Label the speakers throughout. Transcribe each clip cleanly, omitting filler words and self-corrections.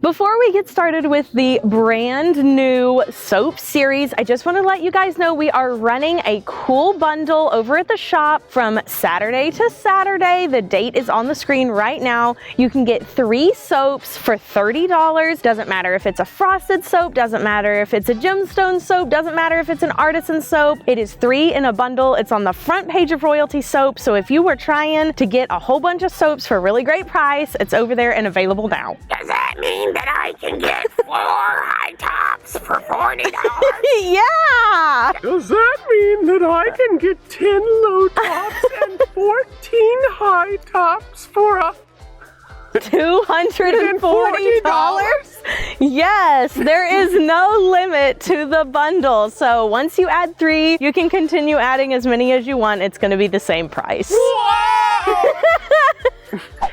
Speaker 1: Before we get started with the brand new soap series, I just want to let you guys know we are running a cool bundle over at the shop from Saturday to Saturday. The date is on the screen right now. You can get 3 soaps for $30. Doesn't matter if it's a frosted soap, doesn't matter if it's a gemstone soap, doesn't matter if it's an artisan soap. It is 3 in a bundle. It's on the front page of Royalty Soap. So if you were trying to get a whole bunch of soaps for a really great price, it's over there and available now.
Speaker 2: Does that mean that I can get 4 high tops for $40?
Speaker 1: Yeah!
Speaker 3: Does that mean that I can get 10 low tops and 14 high tops for a
Speaker 1: $240? Yes, there is no limit to the bundle. So once you add 3, you can continue adding as many as you want. It's going to be the same price.
Speaker 3: Wow!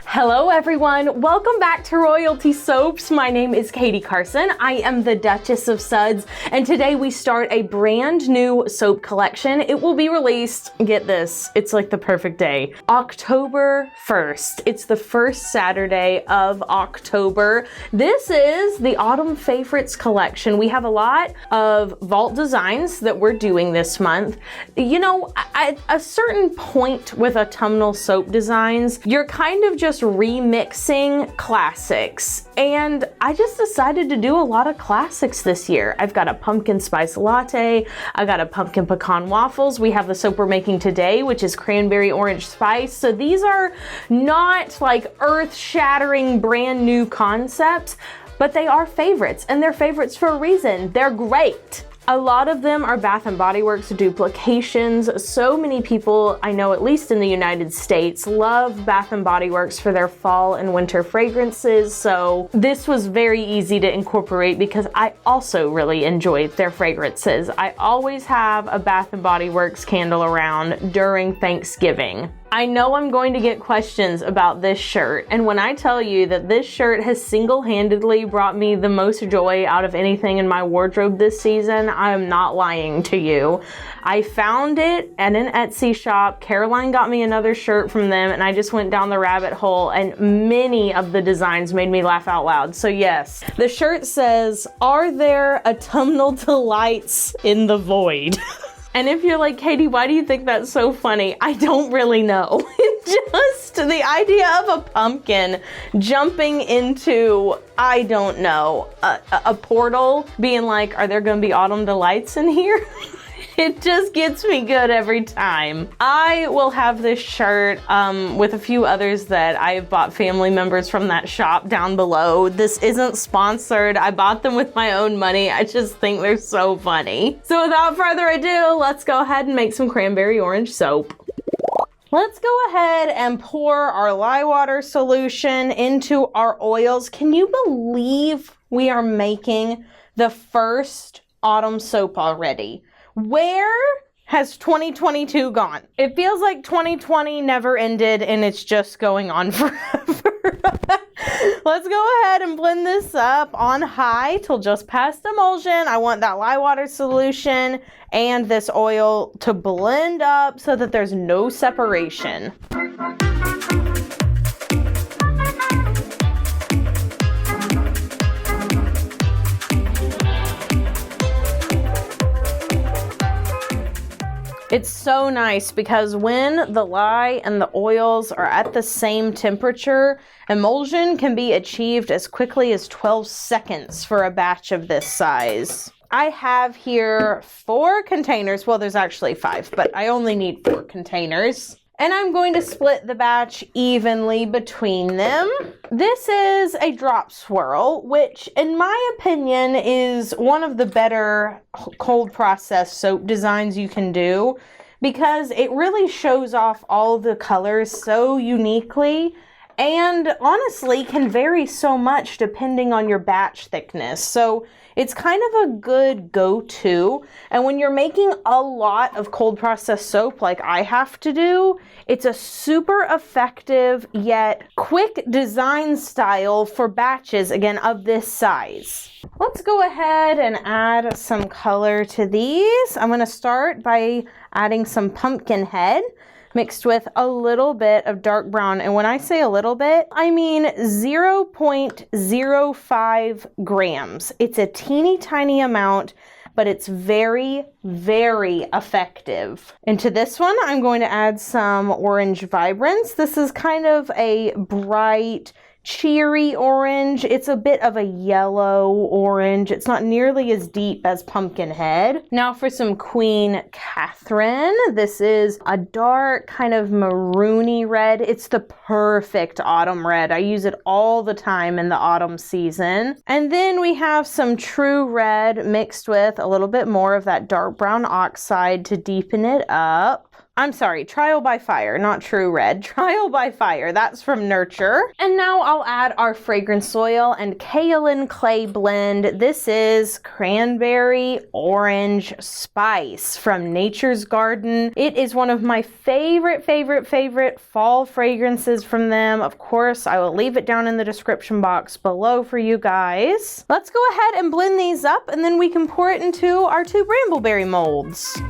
Speaker 1: Hello everyone, welcome back to Royalty Soaps. My name is Katie Carson. I am the Duchess of Suds, and today we start a brand new soap collection. It will be released, get this, it's like the perfect day, October 1st. It's the first Saturday of October. This is the Autumn Favorites collection. We have a lot of vault designs that we're doing this month. You know, at a certain point with autumnal soap designs, you're kind of just remixing classics, and I just decided to do a lot of classics this year. I've got a pumpkin spice latte, I got a pumpkin pecan waffles, we have the soap we're making today, which is cranberry orange spice. So these are not like earth-shattering brand new concepts, but they are favorites, and they're favorites for a reason. They're great. A lot of them are Bath & Body Works duplications. So many people, I know at least in the United States, love Bath & Body Works for their fall and winter fragrances. So this was very easy to incorporate because I also really enjoy their fragrances. I always have a Bath & Body Works candle around during Thanksgiving. I know I'm going to get questions about this shirt, and when I tell you that this shirt has single-handedly brought me the most joy out of anything in my wardrobe this season, I am not lying to you. I found it at an Etsy shop. Caroline got me another shirt from them, and I just went down the rabbit hole, and many of the designs made me laugh out loud. So yes, the shirt says, "Are there autumnal delights in the void?" And if you're like, Katie, why do you think that's so funny? I don't really know. Just the idea of a pumpkin jumping into, I don't know, a portal, being like, are there gonna be autumn delights in here? It just gets me good every time. I will have this shirt with a few others that I have bought family members from that shop down below. This isn't sponsored. I bought them with my own money. I just think they're so funny. So without further ado, let's go ahead and make some cranberry orange soap. Let's go ahead and pour our lye water solution into our oils. Can you believe we are making the first autumn soap already? Where has 2022 gone? It feels like 2020 never ended and it's just going on forever. Let's go ahead and blend this up on high till just past emulsion. I want that lye water solution and this oil to blend up so that there's no separation. It's so nice because when the lye and the oils are at the same temperature, emulsion can be achieved as quickly as 12 seconds for a batch of this size. I have here 4 containers. Well, there's actually 5, but I only need 4 containers. And I'm going to split the batch evenly between them. This is a drop swirl, which in my opinion is one of the better cold process soap designs you can do because it really shows off all the colors so uniquely and honestly can vary so much depending on your batch thickness. So it's kind of a good go-to. And when you're making a lot of cold process soap like I have to do, it's a super effective yet quick design style for batches, again, of this size. Let's go ahead and add some color to these. I'm gonna start by adding some pumpkin head. mixed with a little bit of dark brown. And when I say a little bit, I mean 0.05 grams. It's a teeny tiny amount, but it's very, very effective. Into this one, I'm going to add some Orange Vibrance. This is kind of a bright, cheery orange. It's a bit of a yellow orange. It's not nearly as deep as Pumpkinhead. Now for some Queen Catherine. This is a dark kind of maroony red. It's the perfect autumn red. I use it all the time in the autumn season. And then we have some True Red mixed with a little bit more of that dark brown oxide to deepen it up. I'm sorry, Trial by Fire, not True Red. Trial by Fire, that's from Nurture. And now I'll add our fragrance oil and kaolin clay blend. This is Cranberry Orange Spice from Nature's Garden. It is one of my favorite fall fragrances from them. Of course, I will leave it down in the description box below for you guys. Let's go ahead and blend these up, and then we can pour it into our 2 Brambleberry molds.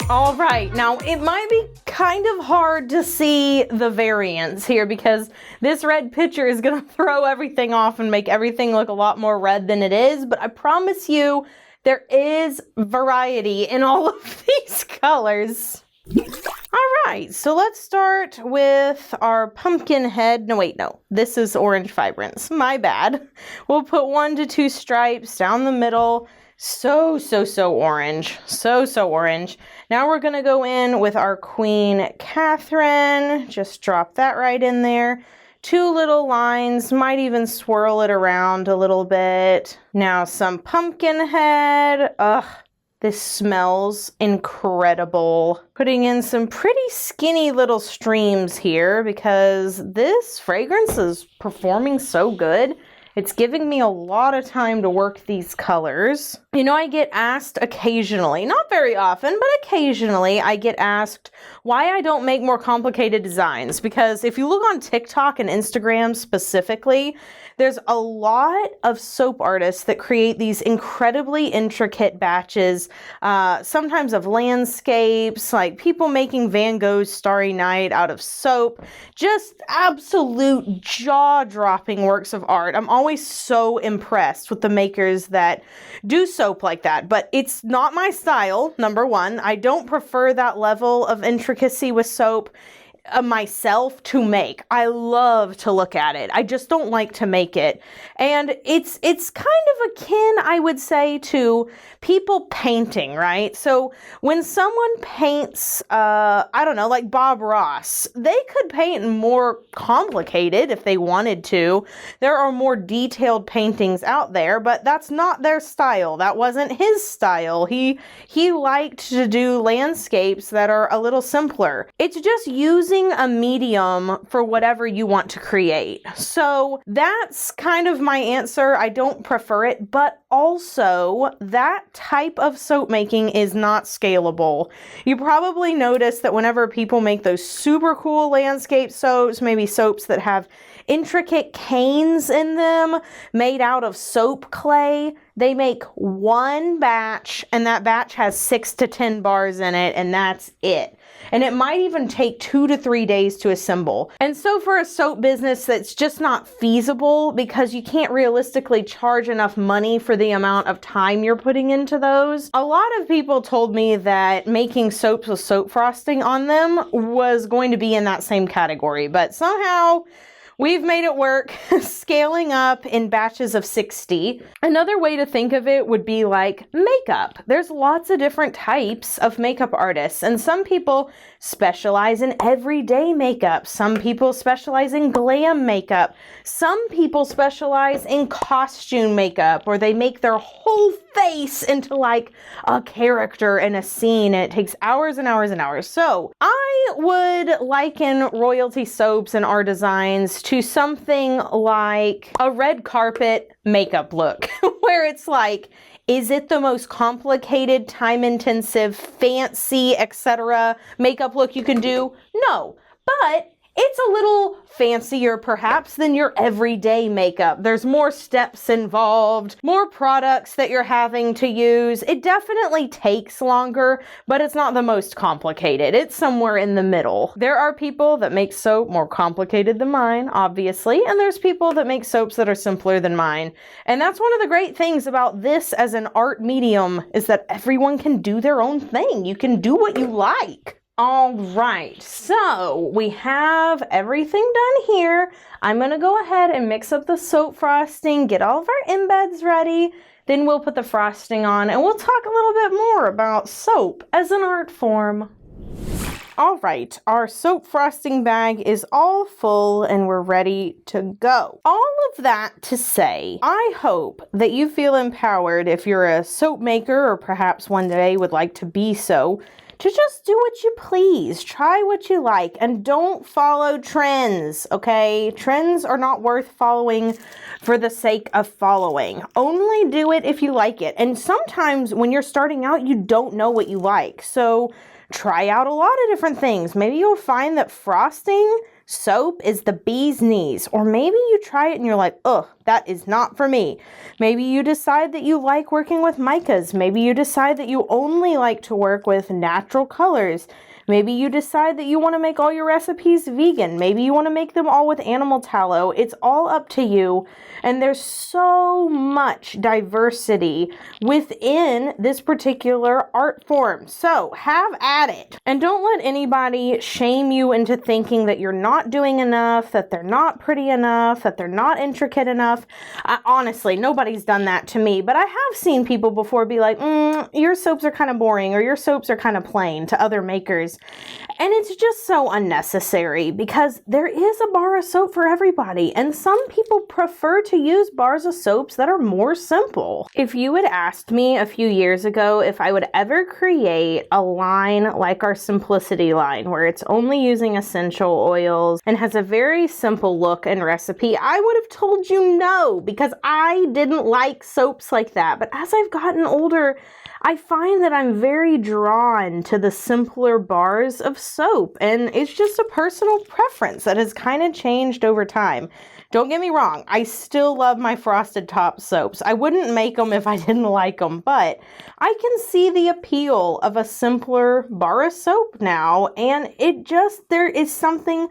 Speaker 1: All right, now it might be kind of hard to see the variance here because this red picture is gonna throw everything off and make everything look a lot more red than it is, but I promise you there is variety in all of these colors. All right, so let's start with our Pumpkinhead. No, wait, no, this is Orange Vibrance, my bad. We'll put 1 to 2 stripes down the middle. So orange. So orange. Now we're going to go in with our Queen Catherine. Just drop that right in there. 2 little lines. Might even swirl it around a little bit. Now some Pumpkinhead. Ugh, this smells incredible. Putting in some pretty skinny little streams here because this fragrance is performing so good. It's giving me a lot of time to work these colors. You know, I get asked occasionally, not very often, but occasionally I get asked why I don't make more complicated designs. Because if you look on TikTok and Instagram specifically, there's a lot of soap artists that create these incredibly intricate batches, sometimes of landscapes, like people making Van Gogh's Starry Night out of soap, just absolute jaw-dropping works of art. I'm always so impressed with the makers that do soap like that, but it's not my style, number one. I don't prefer that level of intricacy with soap myself to make. I love to look at it. I just don't like to make it. And it's kind of akin, I would say, to people painting, right? So when someone paints, I don't know, like Bob Ross, they could paint more complicated if they wanted to. There are more detailed paintings out there, but that's not their style. That wasn't his style. He liked to do landscapes that are a little simpler. It's just using a medium for whatever you want to create. So that's kind of my answer. I don't prefer it, but also that type of soap making is not scalable. You probably notice that whenever people make those super cool landscape soaps, maybe soaps that have intricate canes in them made out of soap clay, they make one batch and that batch has 6 to 10 bars in it and that's it. And it might even take 2 to 3 days to assemble. And so for a soap business, that's just not feasible because you can't realistically charge enough money for the amount of time you're putting into those. A lot of people told me that making soaps with soap frosting on them was going to be in that same category, but somehow we've made it work, scaling up in batches of 60. Another way to think of it would be like makeup. There's lots of different types of makeup artists, and some people specialize in everyday makeup. Some people specialize in glam makeup. Some people specialize in costume makeup, or they make their whole face into like a character in a scene, and it takes hours and hours and hours. So I would liken royalty soaps and our designs to something like a red carpet makeup look, where it's like Is it the most complicated, time-intensive, fancy, etc. makeup look you can do? No, but it's a little fancier perhaps than your everyday makeup. There's more steps involved, more products that you're having to use. It definitely takes longer, but it's not the most complicated. It's somewhere in the middle. There are people that make soap more complicated than mine, obviously, and there's people that make soaps that are simpler than mine. And that's one of the great things about this as an art medium, is that everyone can do their own thing. You can do what you like. All right, so we have everything done here. I'm gonna go ahead and mix up the soap frosting, get all of our embeds ready, then we'll put the frosting on and we'll talk a little bit more about soap as an art form. All right, our soap frosting bag is all full and we're ready to go. All of that to say, I hope that you feel empowered if you're a soap maker or perhaps one day would like to be so, to just do what you please, try what you like, and don't follow trends, okay? Trends are not worth following for the sake of following. Only do it if you like it. And sometimes when you're starting out, you don't know what you like. So try out a lot of different things. Maybe you'll find that frosting soap is the bee's knees, or maybe you try it and you're like, ugh, that is not for me. Maybe you decide that you like working with micas. Maybe you decide that you only like to work with natural colors. Maybe you decide that you want to make all your recipes vegan. Maybe you want to make them all with animal tallow. It's all up to you. And there's so much diversity within this particular art form. So have at it. And don't let anybody shame you into thinking that you're not doing enough, that they're not pretty enough, that they're not intricate enough. Honestly, nobody's done that to me, but I have seen people before be like, your soaps are kind of boring, or your soaps are kind of plain, to other makers. And it's just so unnecessary, because there is a bar of soap for everybody, and some people prefer to use bars of soaps that are more simple. If you had asked me a few years ago if I would ever create a line like our Simplicity line, where it's only using essential oils and has a very simple look and recipe, I would have told you no, because I didn't like soaps like that. But as I've gotten older, I find that I'm very drawn to the simpler bars of soap, and it's just a personal preference that has kind of changed over time. Don't get me wrong, I still love my frosted top soaps. I wouldn't make them if I didn't like them, but I can see the appeal of a simpler bar of soap now, and there is something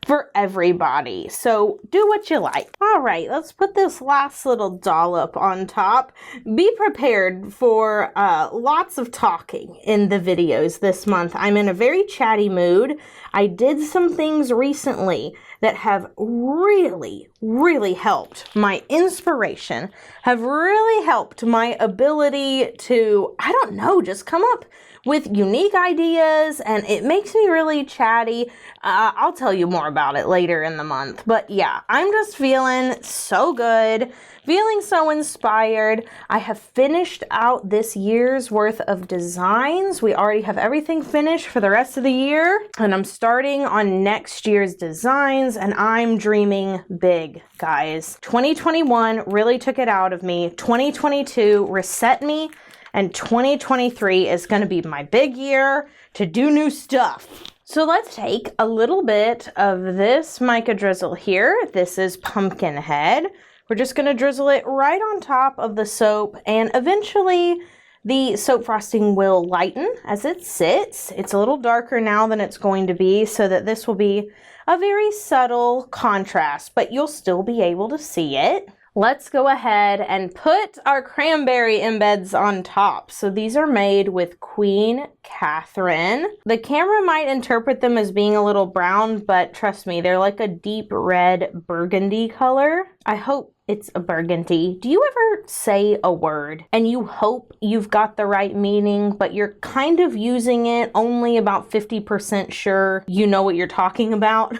Speaker 1: for everybody. So do what you like. All right, let's put this last little dollop on top. Be prepared for lots of talking in the videos this month. I'm in a very chatty mood. I did some things recently that have really, really helped my inspiration, have really helped my ability to, I don't know, just come up with unique ideas, and it makes me really chatty. I'll tell you more about it later in the month. But yeah, I'm just feeling so good, feeling so inspired. I have finished out this year's worth of designs. We already have everything finished for the rest of the year, and I'm starting on next year's designs, and I'm dreaming big, guys. 2021 really took it out of me. 2022 reset me. And 2023 is going to be my big year to do new stuff. So let's take a little bit of this mica drizzle here. This is Pumpkinhead. We're just going to drizzle it right on top of the soap, and eventually the soap frosting will lighten as it sits. It's a little darker now than it's going to be, so that this will be a very subtle contrast, but you'll still be able to see it. Let's go ahead and put our cranberry embeds on top. So these are made with Queen Catherine. The camera might interpret them as being a little brown, but trust me, they're like a deep red burgundy color. I hope it's a burgundy. Do you ever say a word and you hope you've got the right meaning, but you're kind of using it only about 50% sure you know what you're talking about?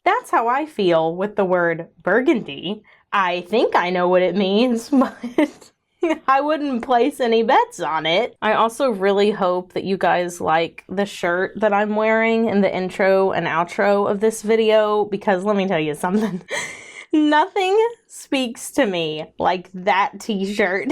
Speaker 1: That's how I feel with the word burgundy. I think I know what it means, but I wouldn't place any bets on it. I also really hope that you guys like the shirt that I'm wearing in the intro and outro of this video, because let me tell you something. Nothing speaks to me like that t-shirt.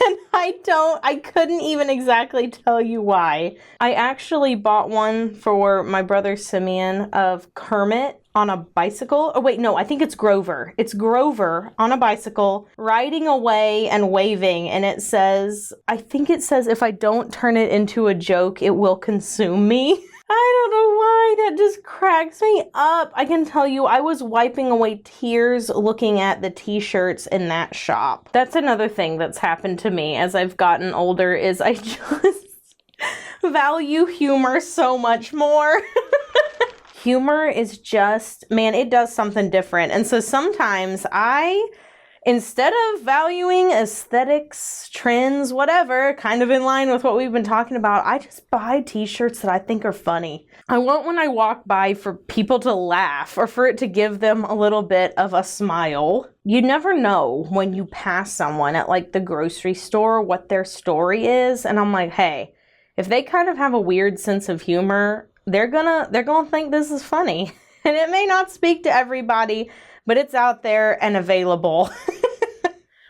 Speaker 1: And I couldn't even exactly tell you why. I actually bought one for my brother Simeon of Kermit on a bicycle. Oh wait, no, I think it's Grover. It's Grover on a bicycle riding away and waving, and it says, I think it says, if I don't turn it into a joke, it will consume me. I don't know why, that just cracks me up. I can tell you, I was wiping away tears looking at the t-shirts in that shop. That's another thing that's happened to me as I've gotten older, is I just value humor so much more. Humor is just, man, it does something different. And so sometimes instead of valuing aesthetics, trends, whatever, kind of in line with what we've been talking about, I just buy t-shirts that I think are funny. I want when I walk by for people to laugh or for it to give them a little bit of a smile. You never know when you pass someone at like the grocery store what their story is. And I'm like, hey, if they kind of have a weird sense of humor, they're gonna think this is funny. And it may not speak to everybody, but it's out there and available.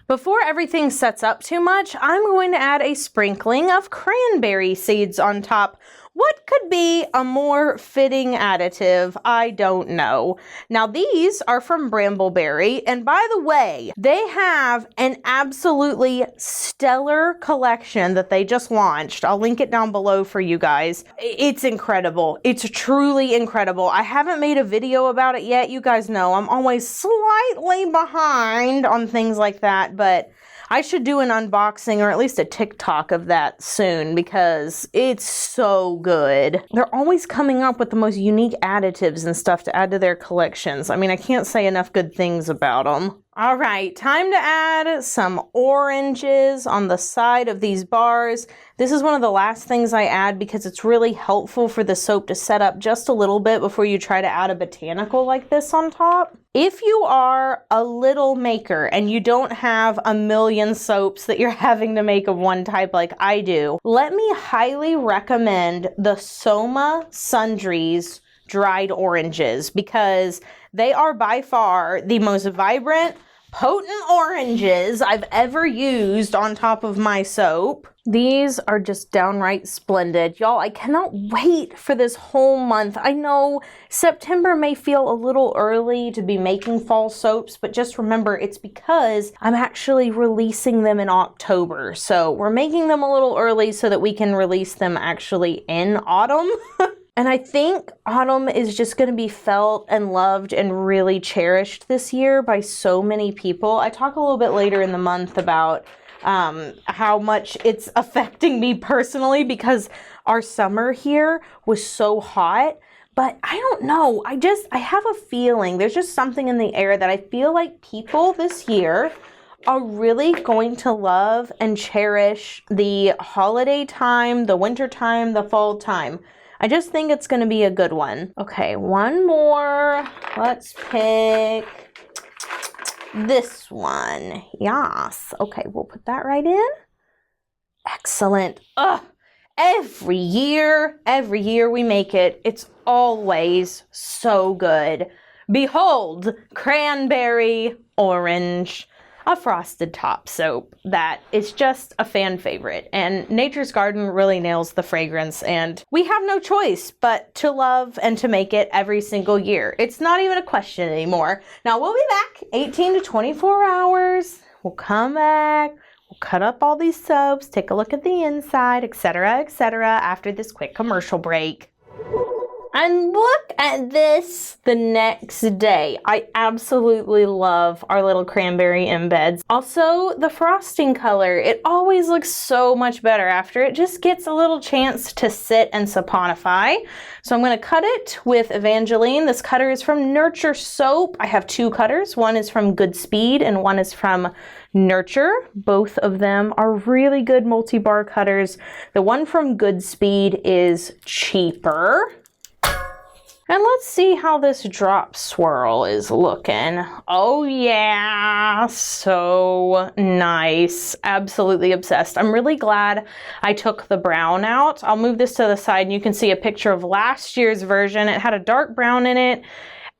Speaker 1: Before everything sets up too much, I'm going to add a sprinkling of cranberry seeds on top. What could be a more fitting additive? I don't know. Now these are from Brambleberry, and by the way, they have an absolutely stellar collection that they just launched. I'll link it down below for you guys. It's incredible. It's truly incredible. I haven't made a video about it yet. You guys know I'm always slightly behind on things like that, but I should do an unboxing or at least a TikTok of that soon because it's so good. They're always coming up with the most unique additives and stuff to add to their collections. I mean, I can't say enough good things about them. All right, time to add some oranges on the side of these bars. This is one of the last things I add because it's really helpful for the soap to set up just a little bit before you try to add a botanical like this on top. If you are a little maker and you don't have a million soaps that you're having to make of one type like I do, let me highly recommend the Soma Sundries dried oranges because they are by far the most vibrant, potent oranges I've ever used on top of my soap. These are just downright splendid. Y'all, I cannot wait for this whole month. I know September may feel a little early to be making fall soaps, but just remember it's because I'm actually releasing them in October. So we're making them a little early so that we can release them actually in autumn. And I think autumn is just going to be felt and loved and really cherished this year by so many people. I talk a little bit later in the month about how much it's affecting me personally because our summer here was so hot. But I don't know, I have a feeling, there's just something in the air that I feel like people this year are really going to love and cherish the holiday time, the winter time, the fall time. I just think it's going to be a good one. Okay, one more. Let's pick this one. Yes. Okay, we'll put that right in. Excellent. Ugh. Every year we make it. It's always so good. Behold, cranberry orange. A frosted top soap that is just a fan favorite, and Nature's Garden really nails the fragrance, and we have no choice but to love and to make it every single year. It's not even a question anymore. Now we'll be back 18 to 24 hours. We'll come back, we'll cut up all these soaps, take a look at the inside, etc., after this quick commercial break. And look at this the next day. I absolutely love our little cranberry embeds. Also, the frosting color, it always looks so much better after it just gets a little chance to sit and saponify. So I'm going to cut it with Evangeline. This cutter is from Nurture Soap. I have two cutters. One is from Goodspeed and one is from Nurture. Both of them are really good multi-bar cutters. The one from Goodspeed is cheaper. And let's see how this drop swirl is looking. Oh yeah, so nice. Absolutely obsessed. I'm really glad I took the brown out. I'll move this to the side and you can see a picture of last year's version. It had a dark brown in it.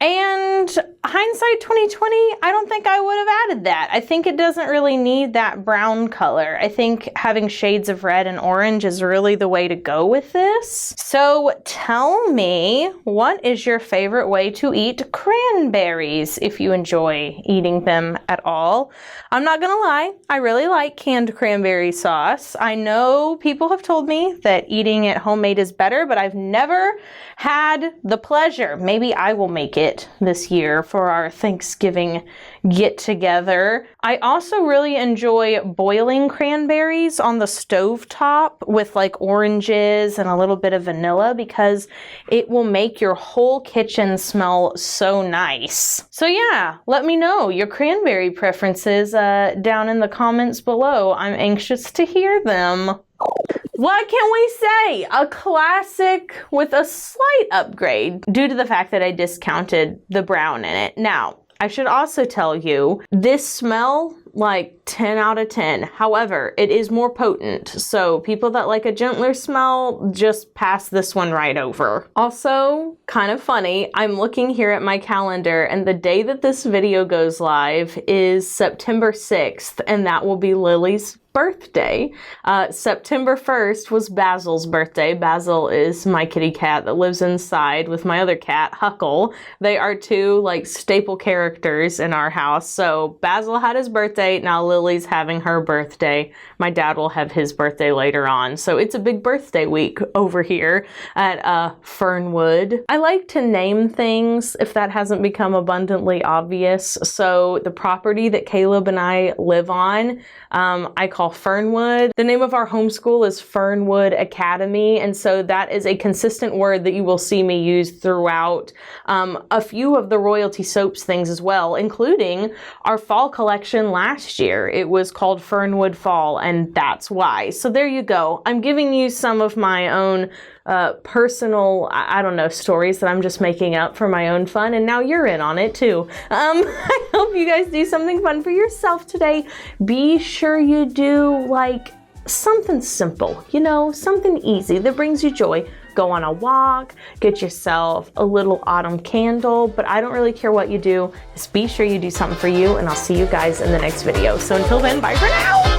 Speaker 1: And hindsight 2020, I don't think I would have added that. I think it doesn't really need that brown color. I think having shades of red and orange is really the way to go with this. So tell me, what is your favorite way to eat cranberries if you enjoy eating them at all? I'm not gonna lie, I really like canned cranberry sauce. I know people have told me that eating it homemade is better, but I've never had the pleasure. Maybe I will make it this year for our Thanksgiving get together. I also really enjoy boiling cranberries on the stove top with like oranges and a little bit of vanilla because it will make your whole kitchen smell so nice. So yeah, let me know your cranberry preferences down in the comments below. I'm anxious to hear them. What can we say? A classic with a slight upgrade due to the fact that I discounted the brown in it. Now, I should also tell you, this smell, like 10 out of 10. However, it is more potent. So people that like a gentler smell, just pass this one right over. Also, kind of funny, I'm looking here at my calendar and the day that this video goes live is September 6th, and that will be Lily's birthday. September 1st was Basil's birthday. Basil is my kitty cat that lives inside with my other cat, Huckle. They are two like staple characters in our house. So Basil had his birthday, now Lily's having her birthday. My dad will have his birthday later on. So it's a big birthday week over here at Fernwood. I like to name things if that hasn't become abundantly obvious. So the property that Caleb and I live on, I call Fernwood. The name of our homeschool is Fernwood Academy, and so that is a consistent word that you will see me use throughout a few of the Royalty Soaps things as well, including our fall collection last year. It was called Fernwood Fall, and that's why. So there you go. I'm giving you some of my own personal, I don't know, stories that I'm just making up for my own fun, and now you're in on it too. I hope you guys do something fun for yourself today. Be sure you do like something simple, you know, something easy that brings you joy. Go on a walk, get yourself a little autumn candle, but I don't really care what you do. Just be sure you do something for you, and I'll see you guys in the next video. So until then, bye for now.